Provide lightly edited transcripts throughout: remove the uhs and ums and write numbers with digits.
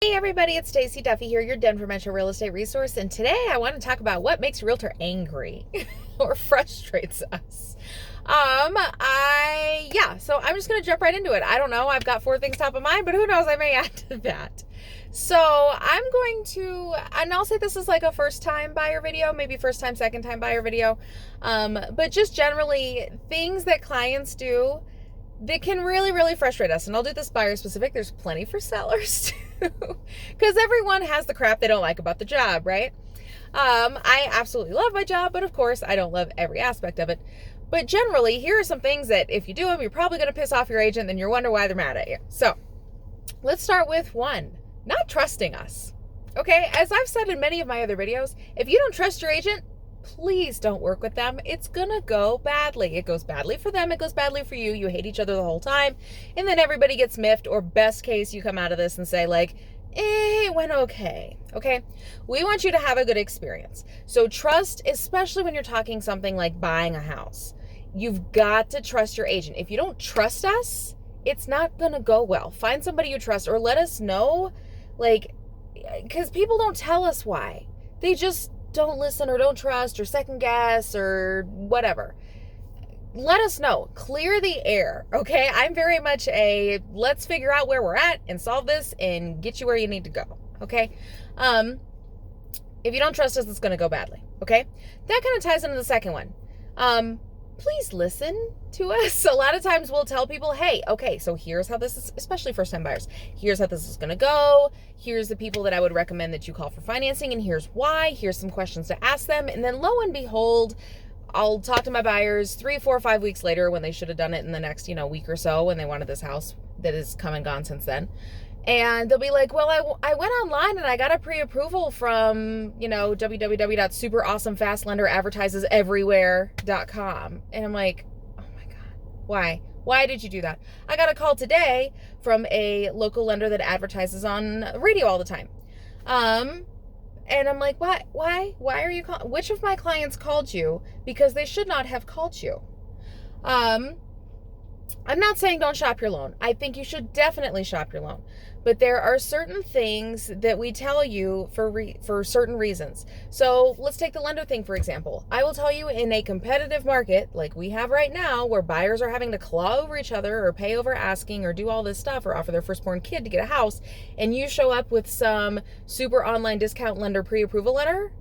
Hey everybody, it's Stacie Duffy here, your Denver Metro real estate resource, and today I want to talk about what makes a realtor angry or frustrates us. So I'm just gonna jump right into it. I don't know, I've got 4 things top of mind, but who knows, I may add to that. So I'm going to, and I'll say this is like a first time buyer video, maybe first time, second time buyer video, but just generally things that clients do that can really, really frustrate us. And I'll do this buyer specific. There's plenty for sellers too, because everyone has the crap they don't like about the job, right? I absolutely love my job, but of course I don't love every aspect of it. But generally, here are some things that if you do them, you're probably going to piss off your agent and you wonder why they're mad at you. So let's start with 1, not trusting us. Okay, as I've said in many of my other videos, if you don't trust your agent, please don't work with them. It's gonna go badly. It goes badly for them. It goes badly for you. You hate each other the whole time. And then everybody gets miffed, or best case, you come out of this and say like, it went okay. Okay. We want you to have a good experience. So trust, especially when you're talking something like buying a house, you've got to trust your agent. If you don't trust us, it's not gonna go well. Find somebody you trust, or let us know, like, because people don't tell us why. They just don't listen or don't trust or second guess or whatever. Let us know. Clear the air, okay? I'm very much a let's figure out where we're at and solve this and get you where you need to go, okay? If you don't trust us, it's going to go badly, okay? That kind of ties into the second one. Please listen to us. A lot of times we'll tell people, hey, okay, so here's how this is, especially first time buyers. Here's how this is going to go. Here's the people that I would recommend that you call for financing, and here's why. Here's some questions to ask them. And then lo and behold, I'll talk to my buyers 3, 4, 5 weeks later when they should have done it in the next, week or so when they wanted this house that has come and gone since then. And they'll be like, well, I went online and I got a pre-approval from, www.superawesomefastlenderadvertiseseverywhere.com. And I'm like, oh my God, why? Why did you do that? I got a call today from a local lender that advertises on radio all the time. And I'm like, why are you calling? Which of my clients called you? Because they should not have called you. I'm not saying don't shop your loan. I think you should definitely shop your loan. But there are certain things that we tell you for certain reasons. So let's take the lender thing, for example. I will tell you, in a competitive market like we have right now, where buyers are having to claw over each other or pay over asking or do all this stuff or offer their firstborn kid to get a house, and you show up with some super online discount lender pre-approval letter,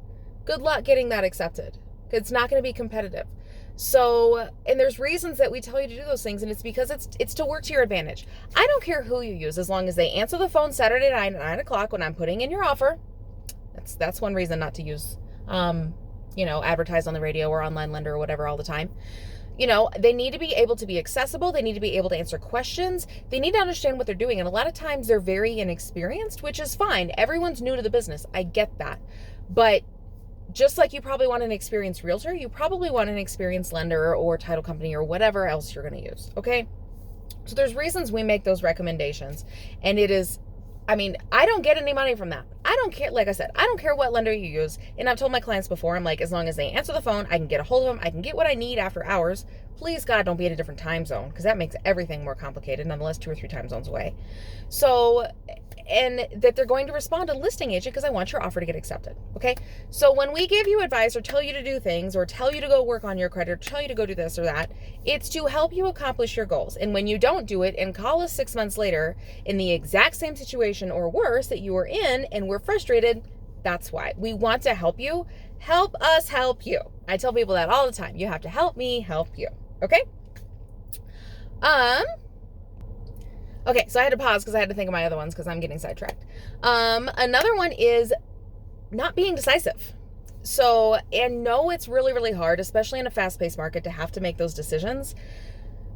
good luck getting that accepted. It's not going to be competitive. So, and there's reasons that we tell you to do those things, and it's because it's to work to your advantage. I don't care who you use, as long as they answer the phone Saturday night at 9 o'clock when I'm putting in your offer. That's one reason not to use, advertise on the radio or online lender or whatever all the time. They need to be able to be accessible. They need to be able to answer questions. They need to understand what they're doing. And a lot of times they're very inexperienced, which is fine. Everyone's new to the business. I get that. But just like you probably want an experienced realtor, you probably want an experienced lender or title company or whatever else you're going to use, okay? So there's reasons we make those recommendations, and I don't get any money from that. I don't care, like I said, I don't care what lender you use, and I've told my clients before, I'm like, as long as they answer the phone, I can get a hold of them, I can get what I need after hours. Please, God, don't be in a different time zone, because that makes everything more complicated, nonetheless 2 or 3 time zones away. So, and that they're going to respond to listing agent because I want your offer to get accepted, okay? So when we give you advice or tell you to do things or tell you to go work on your credit or tell you to go do this or that, it's to help you accomplish your goals. And when you don't do it and call us 6 months later in the exact same situation or worse that you were in and we're frustrated, that's why. We want to help you. Help us help you. I tell people that all the time. You have to help me help you, okay? Okay, so I had to pause because I had to think of my other ones because I'm getting sidetracked. Another one is not being decisive. So, and no, it's really, really hard, especially in a fast-paced market, to have to make those decisions.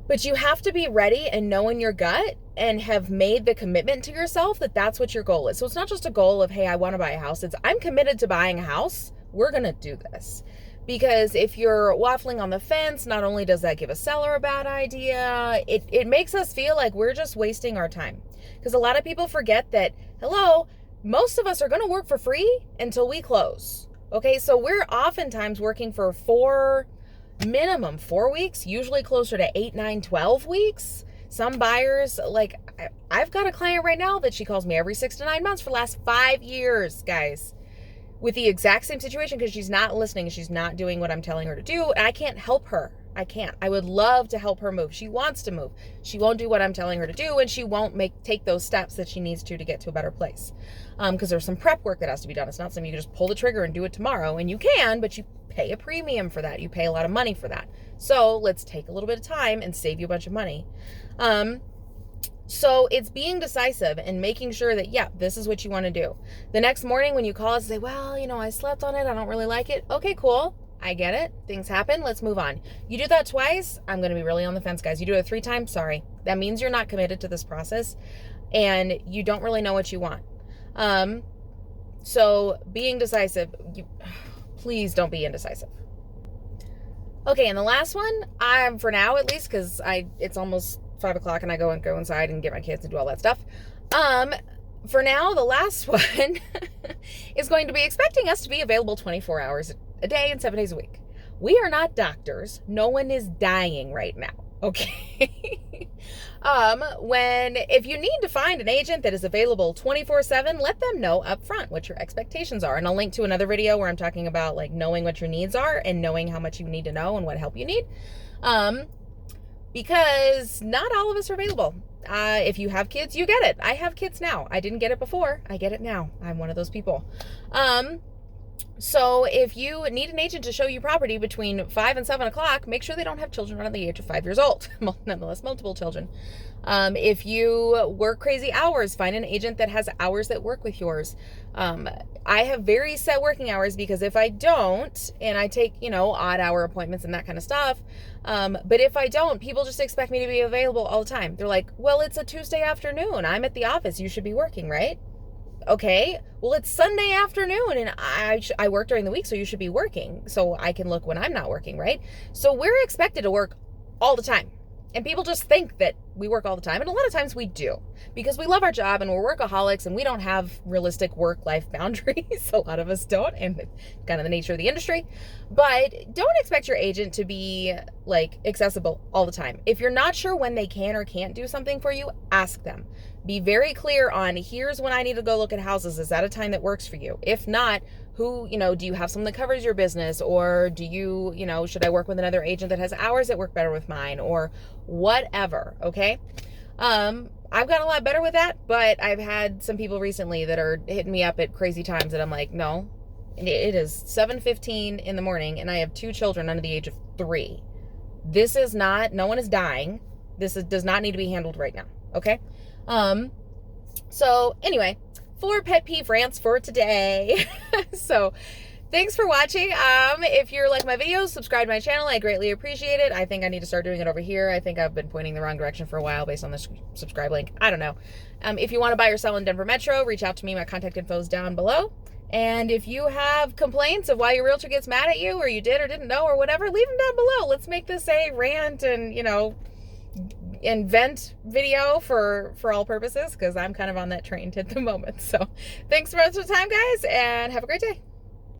But you have to be ready and know in your gut and have made the commitment to yourself that that's what your goal is. So it's not just a goal of, hey, I want to buy a house. It's, I'm committed to buying a house. We're going to do this. Because if you're waffling on the fence, not only does that give a seller a bad idea, it makes us feel like we're just wasting our time. Because a lot of people forget that, hello, most of us are going to work for free until we close. Okay, so we're oftentimes working for minimum 4 weeks, usually closer to 8, 9, 12 weeks. Some buyers, like, I've got a client right now that she calls me every 6 to 9 months for the last 5 years, guys, with the exact same situation because she's not listening. She's not doing what I'm telling her to do. And I can't help her. I can't. I would love to help her move. She wants to move. She won't do what I'm telling her to do, and she won't take those steps that she needs to get to a better place. Because there's some prep work that has to be done. It's not something you can just pull the trigger and do it tomorrow. And you can, but you pay a premium for that. You pay a lot of money for that. So let's take a little bit of time and save you a bunch of money. So it's being decisive and making sure that, yeah, this is what you want to do. The next morning when you call us and say, well, I slept on it. I don't really like it. Okay, cool. I get it. Things happen. Let's move on. You do that twice, I'm going to be really on the fence, guys. You do it 3 times, sorry. That means you're not committed to this process and you don't really know what you want. So being decisive, please don't be indecisive. Okay, and the last one, for now at least, because it's almost 5 o'clock and I go inside and get my kids and do all that stuff. For now, the last one is going to be expecting us to be available 24 hours a day and 7 days a week. We are not doctors. No one is dying right now. Okay. If you need to find an agent that is available 24/7, let them know up front what your expectations are. And I'll link to another video where I'm talking about like knowing what your needs are and knowing how much you need to know and what help you need. Because not all of us are available. If you have kids, you get it. I have kids now. I didn't get it before. I get it now. I'm one of those people. So if you need an agent to show you property between 5 and 7 o'clock, make sure they don't have children under the age of 5 years old, nonetheless, multiple children. If you work crazy hours, find an agent that has hours that work with yours. I have very set working hours because if I don't, and I take, odd hour appointments and that kind of stuff, but if I don't, people just expect me to be available all the time. They're like, well, it's a Tuesday afternoon. I'm at the office. You should be working, right? Okay, well, it's Sunday afternoon and I work during the week, so you should be working so I can look when I'm not working, right? So we're expected to work all the time. And people just think that we work all the time. And a lot of times we do because we love our job and we're workaholics and we don't have realistic work-life boundaries. A lot of us don't, and it's kind of the nature of the industry. But don't expect your agent to be like accessible all the time. If you're not sure when they can or can't do something for you, ask them. Be very clear on, here's when I need to go look at houses. Is that a time that works for you? If not, do you have someone that covers your business, or do you, should I work with another agent that has hours that work better with mine, or whatever, okay? I've gotten a lot better with that, but I've had some people recently that are hitting me up at crazy times, and I'm like, no, it is 7:15 in the morning, and I have 2 children under the age of 3. This is not, no one is dying. Does not need to be handled right now, okay? So anyway, 4 pet peeve rants for today. So thanks for watching. If you're like my videos, subscribe to my channel. I greatly appreciate it. I think I need to start doing it over here. I think I've been pointing the wrong direction for a while based on the subscribe link. I don't know. If you want to buy or sell in Denver Metro, reach out to me. My contact info is down below. And if you have complaints of why your realtor gets mad at you, or you did or didn't know or whatever, leave them down below. Let's make this a rant and, invent video for all purposes, because I'm kind of on that train at the moment. So thanks for the time, guys, and have a great day.